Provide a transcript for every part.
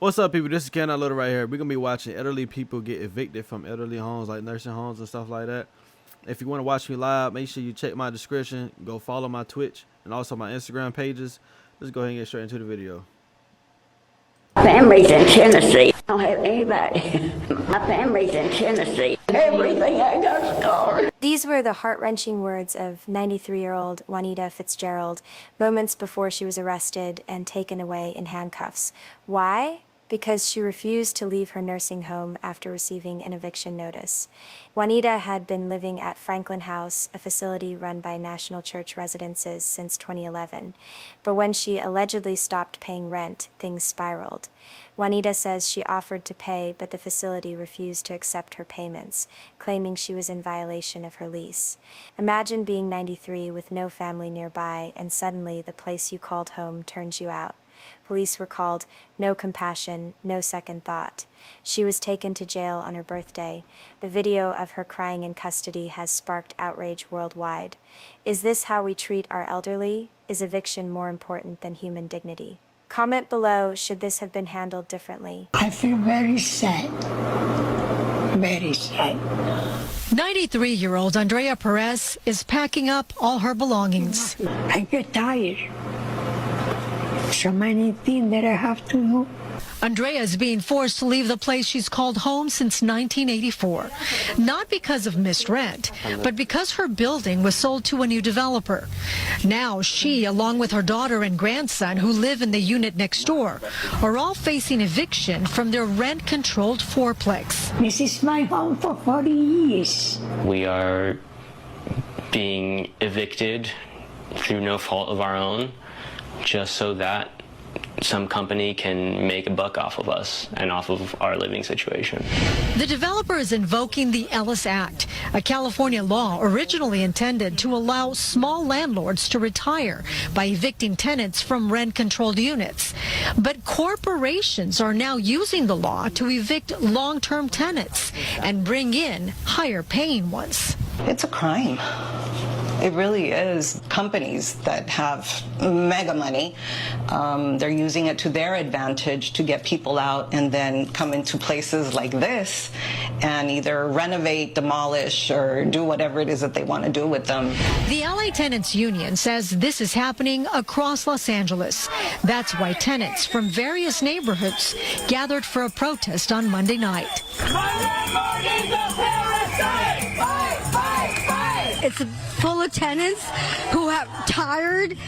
What's up, people? This is KM.Little right here. We're going to be watching elderly people get evicted from elderly homes like nursing homes and stuff like that. If you want to watch me live, make sure you check my description. Go follow my Twitch and also my Instagram pages. Let's go ahead and get straight into the video. Family's in Tennessee. I don't have anybody. My family's in Tennessee. Everything I got scarred. These were the heart-wrenching words of 93-year-old Juanita Fitzgerald moments before she was arrested and taken away in handcuffs. Why? Because she refused to leave her nursing home after receiving an eviction notice. Juanita had been living at Franklin House, a facility run by National Church Residences, since 2011. But when she allegedly stopped paying rent, things spiraled. Juanita says she offered to pay, but the facility refused to accept her payments, claiming she was in violation of her lease. Imagine being 93 with no family nearby, and suddenly the place you called home turns you out. Police were called, no compassion, no second thought. She was taken to jail on her birthday. The video of her crying in custody has sparked outrage worldwide. Is this how we treat our elderly? Is eviction more important than human dignity? Comment below, should this have been handled differently? I feel very sad. Very sad. 93-year-old Andrea Perez is packing up all her belongings. I get tired. So many things that I have to do. Andrea is being forced to leave the place she's called home since 1984. Not because of missed rent, but because her building was sold to a new developer. Now she, along with her daughter and grandson who live in the unit next door, are all facing eviction from their rent-controlled fourplex. This is my home for 40 years. We are being evicted through no fault of our own, just so that some company can make a buck off of us and off of our living situation. The developer is invoking the Ellis Act, a California law originally intended to allow small landlords to retire by evicting tenants from rent-controlled units. But corporations are now using the law to evict long-term tenants and bring in higher-paying ones. It's a crime. It really is. Companies that have mega money, they're using it to their advantage to get people out and then come into places like this and either renovate, demolish, or do whatever it is that they want to do with them. The LA Tenants Union says this is happening across Los Angeles. That's why tenants from various neighborhoods gathered for a protest on Monday night. It's full of tenants who have tired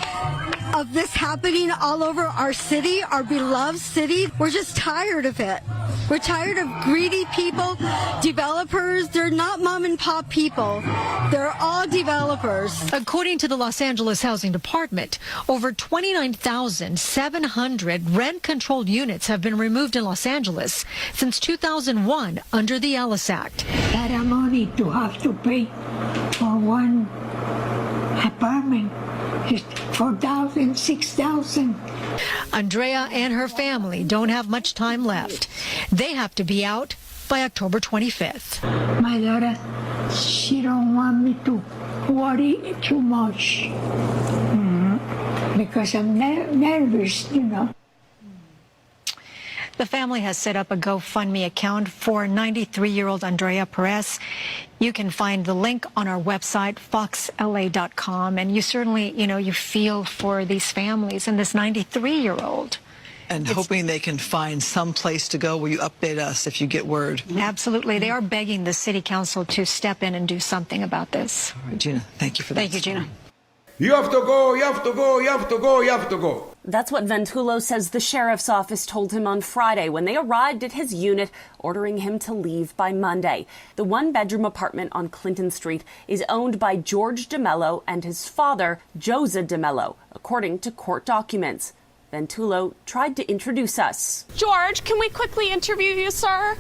of this happening all over our city, our beloved city. We're just tired of it. We're tired of greedy people, developers. They're not mom and pop people. They're all developers. According to the Los Angeles Housing Department, over 29,700 rent-controlled units have been removed in Los Angeles since 2001 under the Ellis Act. That money to have to pay for one apartment is $4,000, $6,000. Andrea and her family don't have much time left. They have to be out by October 25th. My daughter, she don't want me to worry too much because I'm nervous, you know. The family has set up a GoFundMe account for 93-year-old Andrea Perez. You can find the link on our website, foxla.com. And you certainly, you feel for these families and this 93-year-old. And hoping they can find some place to go. Will you update us if you get word? Absolutely. They are begging the city council to step in and do something about this. All right, Gina, thank you for that. Thank you, Gina. You have to go, you have to go, you have to go, you have to go. That's what Ventullo says the sheriff's office told him on Friday when they arrived at his unit, ordering him to leave by Monday. The one-bedroom apartment on Clinton Street is owned by George DeMello and his father, Josa DeMello, according to court documents. Ventullo tried to introduce us. George, can we quickly interview you, sir?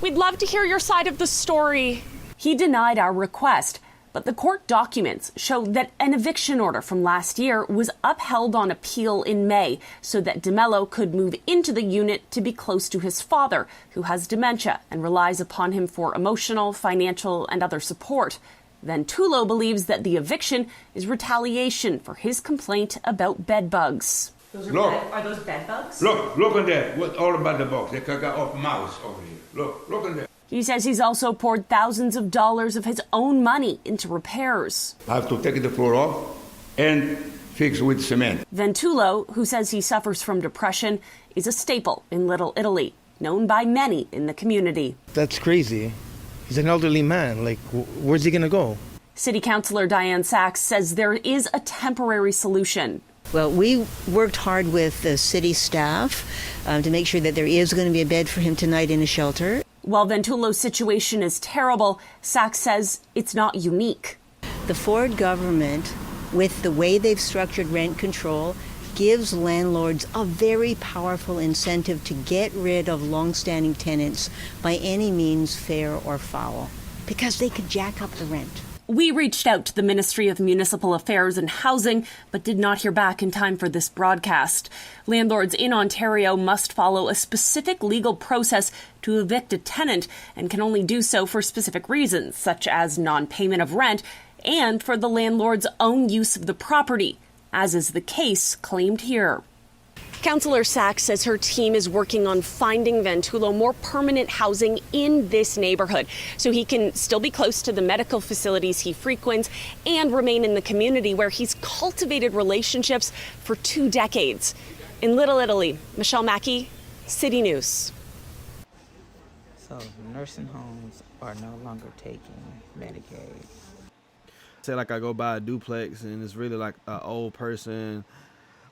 We'd love to hear your side of the story. He denied our request. But the court documents show that an eviction order from last year was upheld on appeal in May so that DeMello could move into the unit to be close to his father, who has dementia and relies upon him for emotional, financial, and other support. Ventullo believes that the eviction is retaliation for his complaint about bed bugs. Are those bed bugs? Look on that. What's all about the box? They got off mouse over here. Look on that. He says he's also poured thousands of dollars of his own money into repairs. I have to take the floor off and fix with cement. Ventullo, who says he suffers from depression, is a staple in Little Italy, known by many in the community. That's crazy. He's an elderly man. Like, where's he gonna go? City Councilor Diane Sachs says there is a temporary solution. Well, we worked hard with the city staff to make sure that there is going to be a bed for him tonight in a shelter. While Ventullo's situation is terrible, Sachs says it's not unique. The Ford government, with the way they've structured rent control, gives landlords a very powerful incentive to get rid of longstanding tenants by any means, fair or foul, because they could jack up the rent. We reached out to the Ministry of Municipal Affairs and Housing, but did not hear back in time for this broadcast. Landlords in Ontario must follow a specific legal process to evict a tenant and can only do so for specific reasons, such as non-payment of rent and for the landlord's own use of the property, as is the case claimed here. Councillor Sachs says her team is working on finding Ventullo more permanent housing in this neighborhood so he can still be close to the medical facilities he frequents and remain in the community where he's cultivated relationships for 2 decades. In Little Italy, Michelle Mackey, City News. So nursing homes are no longer taking Medicaid. Say like I go buy a duplex and it's really like an old person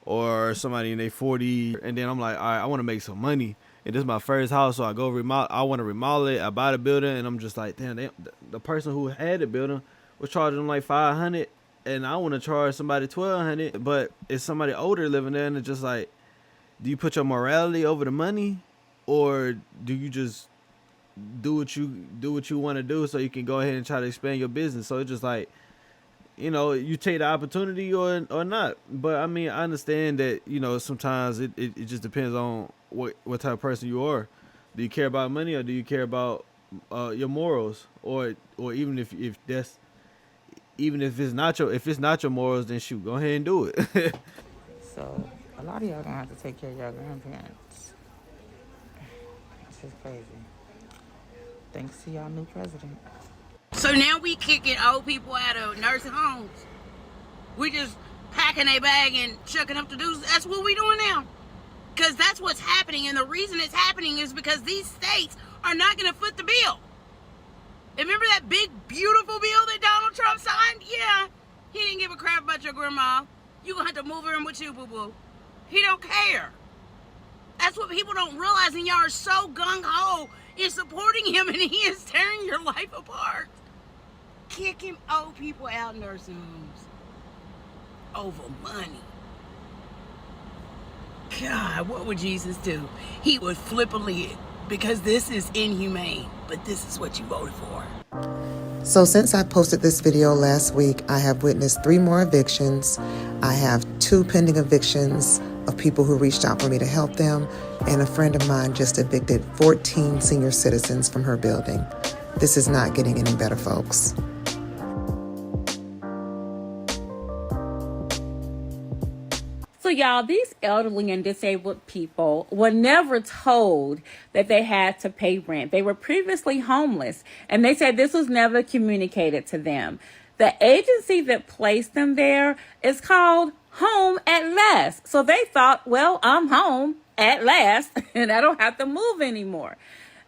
or somebody in their 40s, and then I'm like, all right, I want to make some money. And this is my first house, so I go remodel. I want to remodel it. I buy the building, and I'm just like, damn, the person who had the building was charging them like $500, and I want to charge somebody $1,200. But it's somebody older living there, and it's just like, do you put your morality over the money, or do you just do what you want to do so you can go ahead and try to expand your business? So it's just like, you know, you take the opportunity or not. But I mean, I understand that, you know, sometimes it just depends on what type of person you are. Do you care about money, or do you care about your morals? Or even if it's not your morals, then shoot, go ahead and do it. So a lot of y'all gonna have to take care of your grandparents. This is crazy. Thanks to y'all new president. So now we kicking old people out of nursing homes. We just packing a bag and chucking up the dudes. That's what we doing now. Because that's what's happening. And the reason it's happening is because these states are not going to foot the bill. Remember that big, beautiful bill that Donald Trump signed? Yeah. He didn't give a crap about your grandma. You going to have to move her in with you, boo-boo. He don't care. That's what people don't realize. And y'all are so gung-ho in supporting him, and he is tearing your life apart. Kicking old people out in nursing homes over money. God, what would Jesus do? He would flip a lid, because this is inhumane, but this is what you voted for. So since I posted this video last week, I have witnessed 3 more evictions. I have 2 pending evictions of people who reached out for me to help them, and a friend of mine just evicted 14 senior citizens from her building. This is not getting any better, folks. So y'all, these elderly and disabled people were never told that they had to pay rent. They were previously homeless, and they said this was never communicated to them. The agency that placed them there is called Home at Last. So they thought, well, I'm home at last and I don't have to move anymore.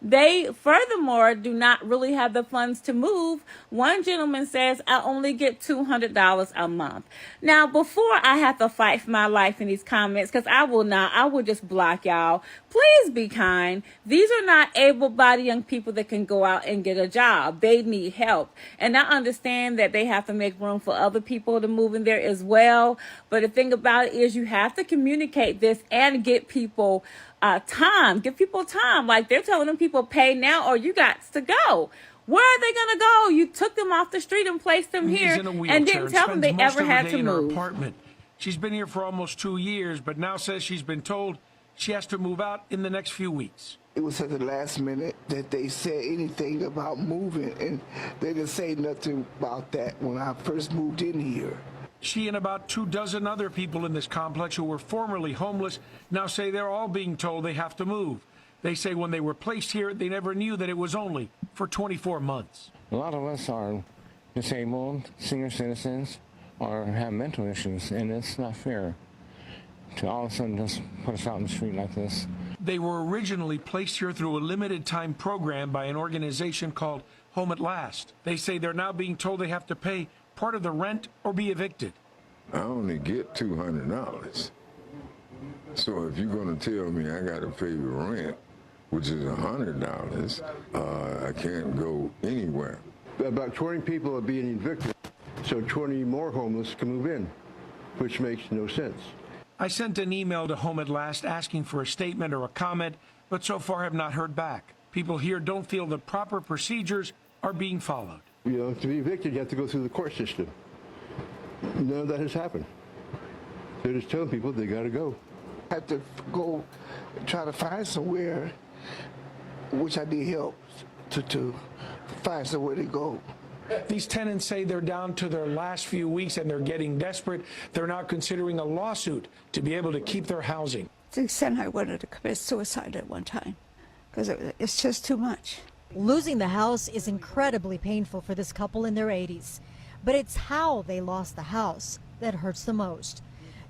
They, furthermore, do not really have the funds to move. One gentleman says, I only get $200 a month. Now, before I have to fight for my life in these comments, because I will just block y'all. Please be kind. These are not able-bodied young people that can go out and get a job. They need help. And I understand that they have to make room for other people to move in there as well. But the thing about it is you have to communicate this and get people time. Give people time. Like they're telling them people pay now or you got to go. Where are they going to go? You took them off the street and placed them here and didn't tell them they ever had to move. Apartment. She's been here for almost 2 years, but now says she's been told she has to move out in the next few weeks. It was at the last minute that they said anything about moving, and they didn't say nothing about that when I first moved in here. She and about 24 other people in this complex who were formerly homeless now say they're all being told they have to move. They say when they were placed here, they never knew that it was only for 24 months. A lot of us are disabled, senior citizens, or have mental issues, and it's not fair to all of a sudden just put us out in the street like this. They were originally placed here through a limited time program by an organization called Home at Last. They say they're now being told they have to pay part of the rent or be evicted. I only get $200. So if you're gonna tell me I gotta pay the rent, which is $100, I can't go anywhere. About 20 people are being evicted, so 20 more homeless can move in, which makes no sense. I sent an email to Home at Last asking for a statement or a comment, but so far have not heard back. People here don't feel the proper procedures are being followed. You know, to be evicted, you have to go through the court system. None of that has happened. They're just telling people they gotta go. I had to go try to find somewhere, which I need help to find somewhere to go. These tenants say they're down to their last few weeks and they're getting desperate. They're now considering a lawsuit to be able to keep their housing. To the extent I wanted to commit suicide at one time, because it's just too much. Losing the house is incredibly painful for this couple in their 80s, but it's how they lost the house that hurts the most.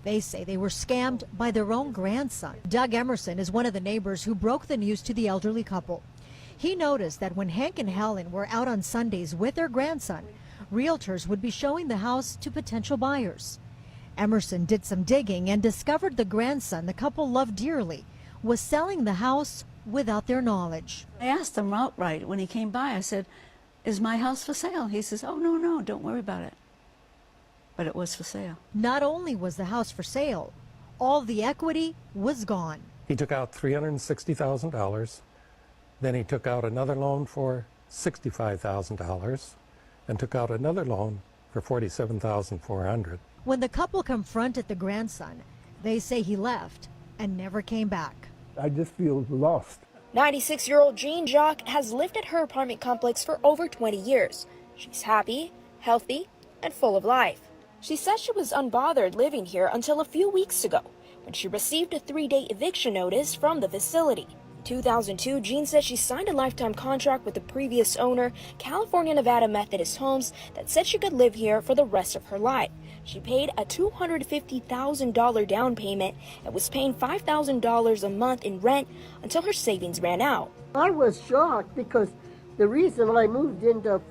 They say they were scammed by their own grandson. Doug Emerson is one of the neighbors who broke the news to the elderly couple. He noticed that when Hank and Helen were out on Sundays with their grandson, realtors would be showing the house to potential buyers. Emerson did some digging and discovered the grandson the couple loved dearly was selling the house without their knowledge. I asked him outright when he came by, I said, "Is my house for sale?" He says, "Oh, no, don't worry about it." But it was for sale. Not only was the house for sale, all the equity was gone. He took out $360,000. Then he took out another loan for $65,000 and took out another loan for $47,400. When the couple confronted the grandson, they say he left and never came back. I just feel lost. 96-year-old Jean Jacques has lived at her apartment complex for over 20 years. She's happy, healthy, and full of life. She says she was unbothered living here until a few weeks ago, when she received a 3-day eviction notice from the facility. In 2002, Jean said she signed a lifetime contract with the previous owner, California Nevada Methodist Homes, that said she could live here for the rest of her life. She paid a $250,000 down payment and was paying $5,000 a month in rent until her savings ran out. I was shocked because the reason I moved into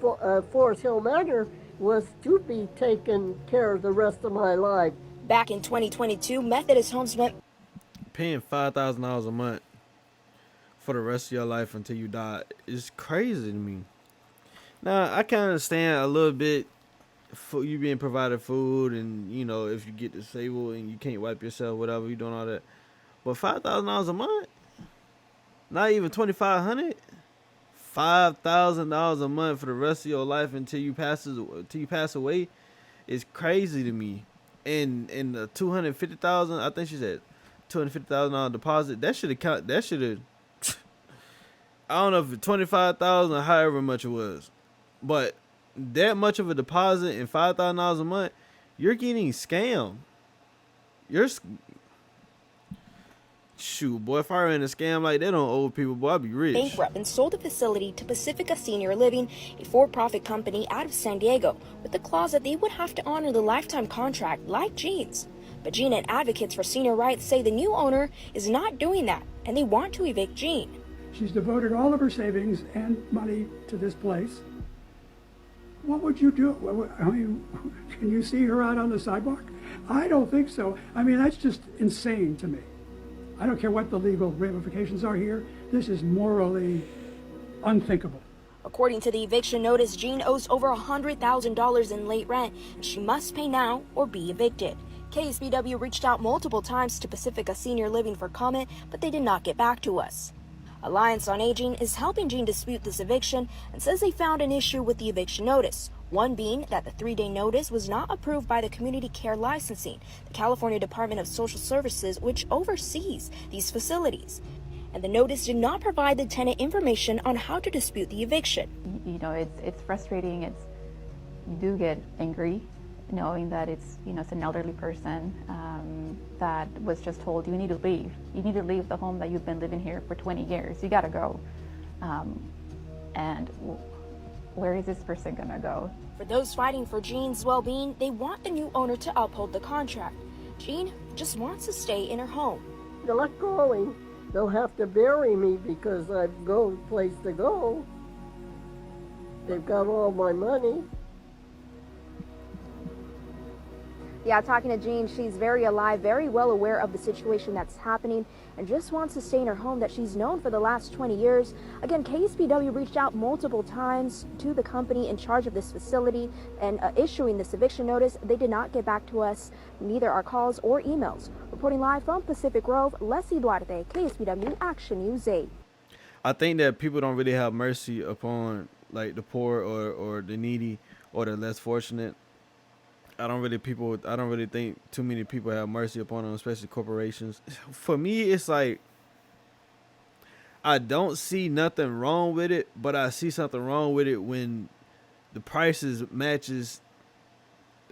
Forest Hill Manor was to be taken care of the rest of my life. Back in 2022, Methodist Homes went paying $5,000 a month for the rest of your life until you die is crazy to me. Now, I can understand a little bit for you being provided food and, you know, if you get disabled and you can't wipe yourself, whatever, you doing all that. But $5,000 a month? Not even $2,500? $5,000 a month for the rest of your life until you pass away is crazy to me. And the $250,000, I think she said $250,000 deposit. That should have. I don't know if it's $25,000 or however much it was, but that much of a deposit and $5,000 a month, you're getting scammed. Shoot, boy, if I were in a scam like that on old people, boy, I'd be rich. bankrupt and sold the facility to Pacifica Senior Living, a for-profit company out of San Diego, with the clause that they would have to honor the lifetime contract like Jean's. But Jean and advocates for senior rights say the new owner is not doing that, and they want to evict Jean. She's devoted all of her savings and money to this place. What would you do? I mean, can you see her out on the sidewalk? I don't think so. I mean, that's just insane to me. I don't care what the legal ramifications are here. This is morally unthinkable. According to the eviction notice, Jean owes over $100,000 in late rent, and she must pay now or be evicted. KSBW reached out multiple times to Pacifica Senior Living for comment, but they did not get back to us. Alliance on Aging is helping Jean dispute this eviction and says they found an issue with the eviction notice. One being that the 3-day notice was not approved by the Community Care Licensing, the California Department of Social Services, which oversees these facilities. And the notice did not provide the tenant information on how to dispute the eviction. You know, it's frustrating. You do get angry, knowing that it's an elderly person that was just told, you need to leave. You need to leave the home that you've been living here for 20 years. You got to go. And where is this person going to go? For those fighting for Jean's well-being, they want the new owner to uphold the contract. Jean just wants to stay in her home. They're not going. They'll have to bury me because I've no place to go. They've got all my money. Yeah, talking to Jean, she's very alive, very well aware of the situation that's happening, and just wants to stay in her home that she's known for the last 20 years. Again, KSPW reached out multiple times to the company in charge of this facility and issuing this eviction notice. They did not get back to us, neither our calls or emails. Reporting live from Pacific Grove, EVICTED, KSPW Action News 8. I think that people don't really have mercy upon like the poor or the needy or the less fortunate. I don't really think too many people have mercy upon them, especially corporations. For me, it's like I don't see nothing wrong with it, but I see something wrong with it when the prices matches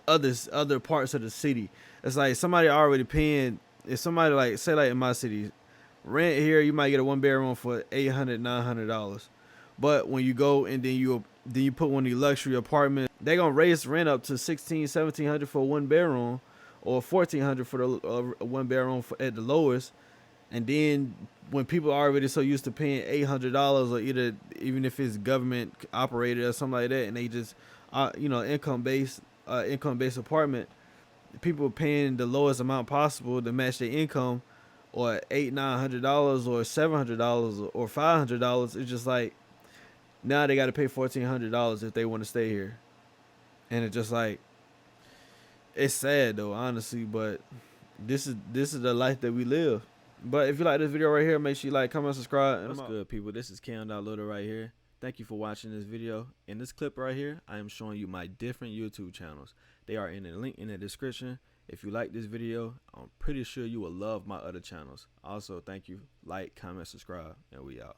other parts of the city. It's like somebody already paying. If somebody like say like in my city, rent here you might get a 1-bedroom for $800, $900, but when you go and then you put one of these luxury apartments, they gonna raise rent up to $1,600, $1,700 for a 1-bedroom, or $1,400 for the 1-bedroom at the lowest. And then when people are already so used to paying $800, or even if it's government operated or something like that, and they just income based apartment, people paying the lowest amount possible to match their income, or $800, $900 or $700 or $500. It's just like now they got to pay $1,400 if they want to stay here. And it's just like, it's sad though, honestly, but this is the life that we live. But if you like this video right here, make sure you like, comment, subscribe. What's good, people? This is KM.Little right here. Thank you for watching this video. In this clip right here, I am showing you my different YouTube channels. They are in the link in the description. If you like this video, I'm pretty sure you will love my other channels. Also, thank you. Like, comment, subscribe, and we out.